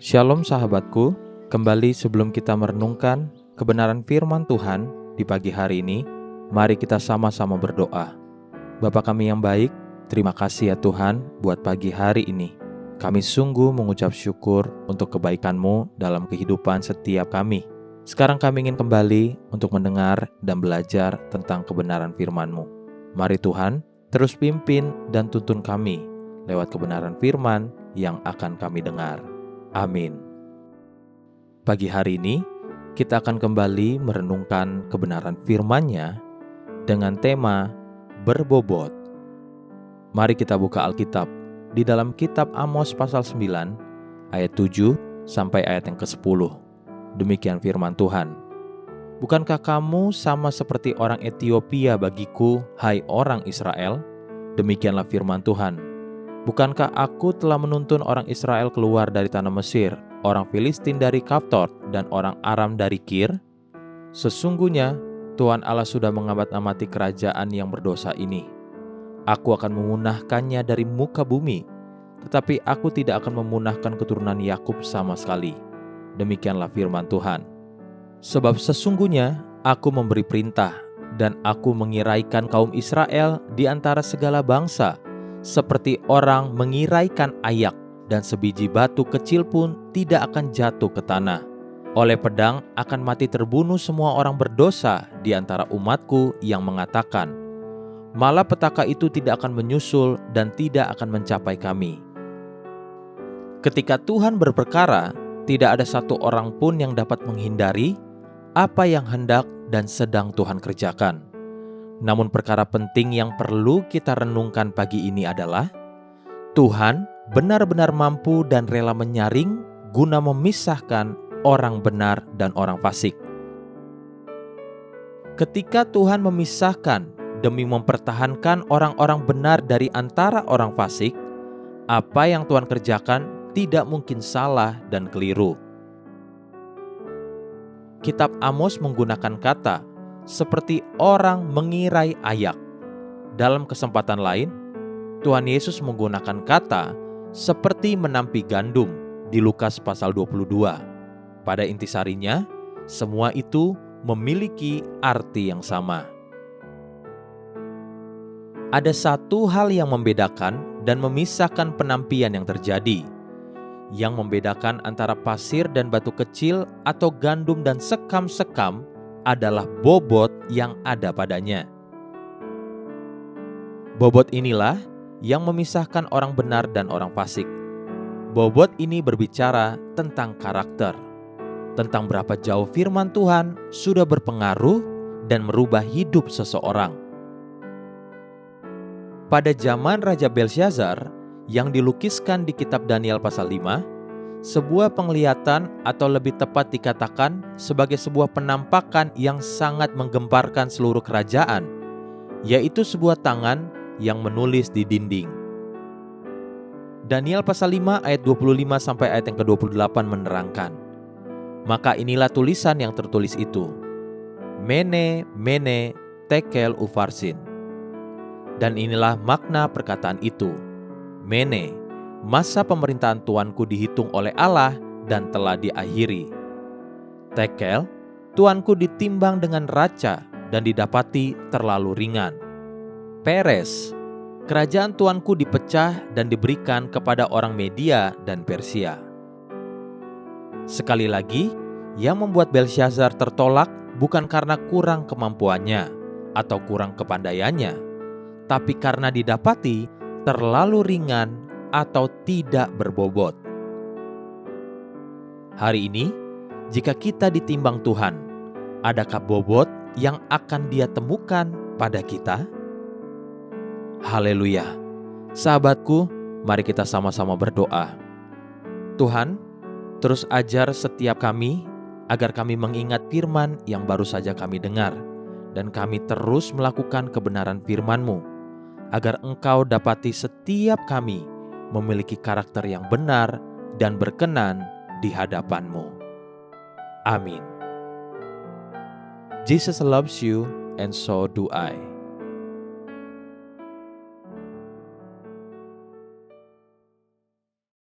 Shalom sahabatku, kembali sebelum kita merenungkan kebenaran firman Tuhan di pagi hari ini, mari kita sama-sama berdoa. Bapa kami yang baik, terima kasih ya Tuhan buat pagi hari ini. Kami sungguh mengucap syukur untuk kebaikan-Mu dalam kehidupan setiap kami. Sekarang kami ingin kembali untuk mendengar dan belajar tentang kebenaran firman-Mu. Mari Tuhan, terus pimpin dan tuntun kami lewat kebenaran firman yang akan kami dengar. Amin. Pagi hari ini, kita akan kembali merenungkan kebenaran firman-Nya dengan tema berbobot. Mari kita buka Alkitab di dalam kitab Amos pasal 9, ayat 7 sampai ayat yang ke-10. Demikian firman Tuhan. Bukankah kamu sama seperti orang Etiopia bagiku, hai orang Israel? Demikianlah firman Tuhan. Bukankah aku telah menuntun orang Israel keluar dari tanah Mesir, orang Filistin dari Kaftor, dan orang Aram dari Kir? Sesungguhnya Tuhan Allah sudah mengamati kerajaan yang berdosa ini. Aku akan memunahkannya dari muka bumi, tetapi aku tidak akan memunahkan keturunan Yakub sama sekali. Demikianlah firman Tuhan. Sebab sesungguhnya aku memberi perintah, dan aku mengiraikan kaum Israel di antara segala bangsa, seperti orang mengiraikan ayak, dan sebiji batu kecil pun tidak akan jatuh ke tanah. Oleh pedang akan mati terbunuh semua orang berdosa di antara umatku yang mengatakan, malapetaka itu tidak akan menyusul dan tidak akan mencapai kami. Ketika Tuhan berperkara, tidak ada satu orang pun yang dapat menghindari apa yang hendak dan sedang Tuhan kerjakan. Namun perkara penting yang perlu kita renungkan pagi ini adalah Tuhan benar-benar mampu dan rela menyaring guna memisahkan orang benar dan orang fasik. Ketika Tuhan memisahkan demi mempertahankan orang-orang benar dari antara orang fasik, apa yang Tuhan kerjakan tidak mungkin salah dan keliru. Kitab Amos menggunakan kata seperti orang mengirai ayak. Dalam kesempatan lain, Tuhan Yesus menggunakan kata seperti menampi gandum di Lukas pasal 22. Pada intisarinya, semua itu memiliki arti yang sama. Ada satu hal yang membedakan dan memisahkan penampian yang terjadi. Yang membedakan antara pasir dan batu kecil atau gandum dan sekam-sekam adalah bobot yang ada padanya. Bobot inilah yang memisahkan orang benar dan orang fasik. Bobot ini berbicara tentang karakter, tentang berapa jauh firman Tuhan sudah berpengaruh dan merubah hidup seseorang. Pada zaman Raja Belsyazar yang dilukiskan di kitab Daniel pasal 5, sebuah penglihatan atau lebih tepat dikatakan sebagai sebuah penampakan yang sangat menggemparkan seluruh kerajaan, yaitu sebuah tangan yang menulis di dinding. Daniel pasal 5 ayat 25 sampai ayat yang ke-28 menerangkan, maka inilah tulisan yang tertulis itu, Mene, Mene, Tekel Ufarsin. Dan inilah makna perkataan itu, Mene, masa pemerintahan Tuanku dihitung oleh Allah dan telah diakhiri. Tekel, Tuanku ditimbang dengan raca dan didapati terlalu ringan. Peres, kerajaan Tuanku dipecah dan diberikan kepada orang Media dan Persia. Sekali lagi, yang membuat Belsyazar tertolak bukan karena kurang kemampuannya atau kurang kepandaiannya, tapi karena didapati terlalu ringan atau tidak berbobot. Hari ini, jika kita ditimbang Tuhan, adakah bobot yang akan Dia temukan pada kita? Haleluya. Sahabatku, mari kita sama-sama berdoa. Tuhan, terus ajar setiap kami agar kami mengingat firman yang baru saja kami dengar, dan kami terus melakukan kebenaran firman-Mu, agar Engkau dapati setiap kami memiliki karakter yang benar dan berkenan di hadapan-Mu. Amin. Jesus loves you and so do I.